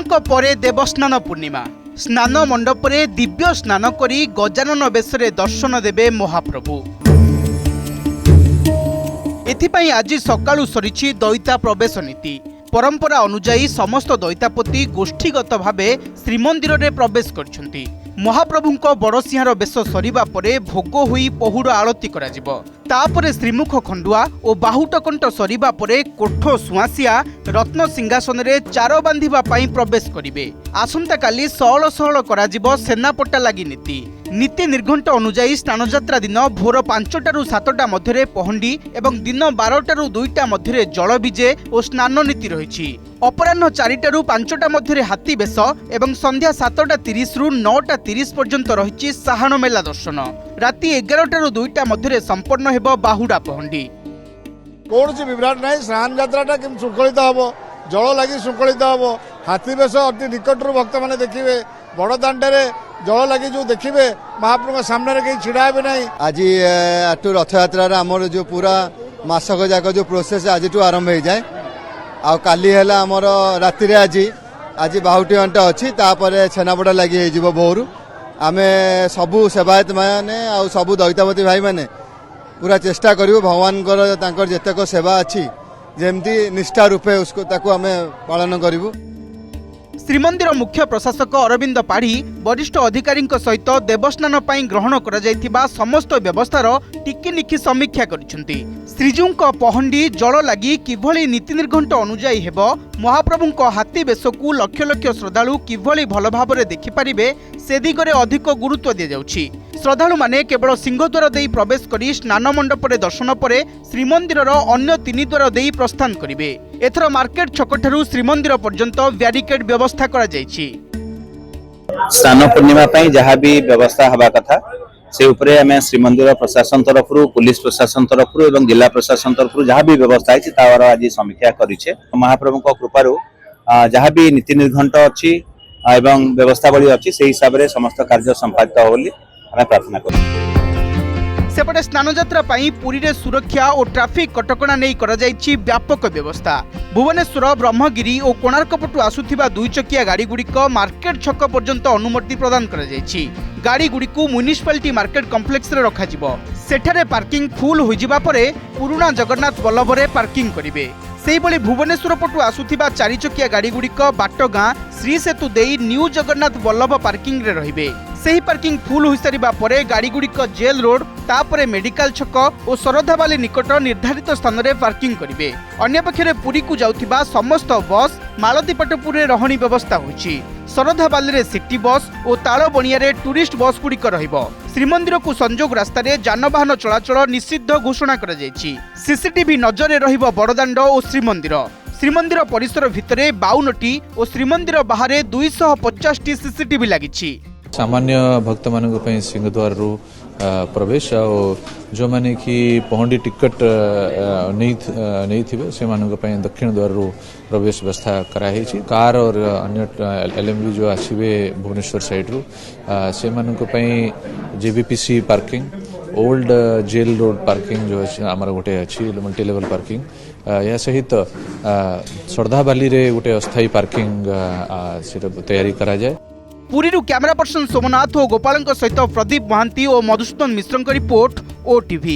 दिनक परे देवस्नान पूर्णिमा स्नान मंडपरे दिव्य स्नान करी गजानन बेशरे दर्शन देवे महाप्रभु। एथिपाई आज सकाळु सरीछि दैता प्रवेश नीति। परंपरा अनुजाई समस्त दैतापति गोष्ठीगत भावे श्रीमंदिर रे प्रवेश करछंती। महाप्रभुंक बड़सिंहार बेश सरिबा परे भोग होई पहुड़ आरती कराजिबो। तापरे श्रीमुख खंडुआ और बाहुटकंठ सरिबा परे कोठो सुआसिया रत्न सिंहासन रे चार बांधिबा पाई प्रवेश करिवे। आसंता काली सहल सहल कराजिबो सेनापट्टा लागि नीति निर्घंट अनुजाई स्नानयात्रा दिन भोर 5टारू 7टा मध्य पहंडी एवं दिन 12टारू 2टा मध्य जल विजे और स्नान नीति रही। अपराह्न 4टारू 5टा मध्य हाथी बेश एवं संध्या 7:30 रू 9:30 पर्यंत रही साहाण मेला दर्शन। राति 11टारू 2टा मध्य संपन्न हेब बाहुडा पहंडी। कौन विभ्राट ना स्नान यात्रा कि श्रृंखलित हम जल लगी श्रृंखलित हम हाथी बेश अति निकटर भक्त मैंने देखिए बड़ दाण्डे जल लगी जो देखिए महाप्रभु सामने कहीं छिड़ा भी नहीं। आज रथ यात्रा आमर जो पूरा मासक जाक जो प्रोसेस आज आरंभ हो जाए आ काली है आमर राति आज बाहुटी घंटा अच्छी छेनापड़ा लगी हो भोरू आम सबू सेवायत मैंने आ सबू दैतापति भाई मैंने पूरा चेष्टा करूँ भगवान जितक सेवा अच्छी जमती निष्ठा रूपे उसको ताकू आम पालन करूँ। श्रीमंदिर मुख्य प्रशासक अरविंद पाढ़ी वरिष्ठ अधिकारी सहित देवस्नान ग्रहण करा समस्त व्यवस्थार टिकिनिखि समीक्षा करिसेंती। श्रीजूंक पहंडी जल लगी किभली नीति निर्घंट अनुजाई हेब महाप्रभुंक हाथी बेशकू लक्ष लक्ष श्रद्धालु किभली भल भाबरे देखि पारिबे से दिगरे अधिक गुरुत्व दिया जाउछि। श्रद्धालु माने केवल सिंहद्वार देई प्रवेश करी स्नान मंडपरे दर्शन परे श्रीमंदिरर अन्य 3 द्वार देई प्रस्थान करिवे। एथर मार्केट छक ठारू श्रीमंदिर पर्यंत ब्यारिकेड व्यवस्था करा जायछि। स्नान पूर्णिमा पई जहाँ भी व्यवस्था हवा कथा से उपरे हमें श्रीमंदिर प्रशासन तरफरु पुलिस प्रशासन तरफरु एवं जिला प्रशासन तरफरु जहाँ भी व्यवस्था है तार आज समीक्षा करिछे। महाप्रभु कृपारु जहाँ भी नीति निर्घंट अच्छी एवं व्यवस्थावली अच्छी से हिसाब से समस्त कार्य संपादित हो बोली हमें प्रार्थना करूँ। सेपटे स्नानयात्रा पुरी रे सुरक्षा और ट्राफिक कटकणा नहीं करा जायछि व्यापक व्यवस्था। भुवनेश्वर ब्रह्मगिरी और कोणार्क पटु आसुथिबा 2 चकिया गाड़ी गुड़िक मार्केट छक पर्यंत अनुमति प्रदान करा जायछि। गाड़ी गुड़िकु म्युनिसिपालिटी मार्केट कॉम्प्लेक्स रे रखा जिवो। सेठारे पार्किंग फुल होई जिबा परे पुराना जगन्नाथ बल्लभ रे पार्किंग करिवे। सेहिबोली भुवनेश्वर पटु आसुथिबा 4 चकिया गाड़ी गुड़िक बाटगां श्री सेतु देई न्यू जगन्नाथ बल्लभ पार्किंग रे रहिबे। सेही पार्किंग फुल हो सारिबा परे गाड़ी गुड़िक जेल रोड तापरे मेडिकल छक और सरधाबाली निकट निर्धारित स्थान रे पार्किंग करिवे। अन्य पक्षरे पुरी को जाउथिबा समस्त बस मालतीपाटपुर रे रहणी व्यवस्था होइछि। सरधाबाली रे सिटी बस और तालबणिया रे टूरिस्ट बस गुड़िक रहिबो। श्रीमंदिर को संजोग रास्ता रे जानवाहन चलाचल निषिद्ध घोषणा करा जायछि। सीसीटीवी नजर रहिबो बड़दाण्ड और श्रीमंदिर। श्रीमंदिर परिसर भितरे 52टी और श्रीमंदिर बाहर 250टी सीसीटीवी लागिछि। सामान्य भक्त मानक सिंहद्वार प्रवेश और जो माने कि पहंडी टिकट नहीं थिबे से मानक दक्षिण द्वार प्रवेश व्यवस्था कराई। कार और अन्य एलएमवी जो आसवे भुवनेश्वर साइड रू से मानक जेबीपीसी parking old jail road parking जो आमर गोटे अच्छी मल्टी लेवल पार्किंग या सहित सरधाबाली रे गोटे अस्थायी पार्किंग तैयारी करा जाए। पुरी कैमरा पर्सन सोमनाथ और गोपाल सहित प्रदीप महांती और मधुसूदन मिश्र रिपोर्ट ओटीवी।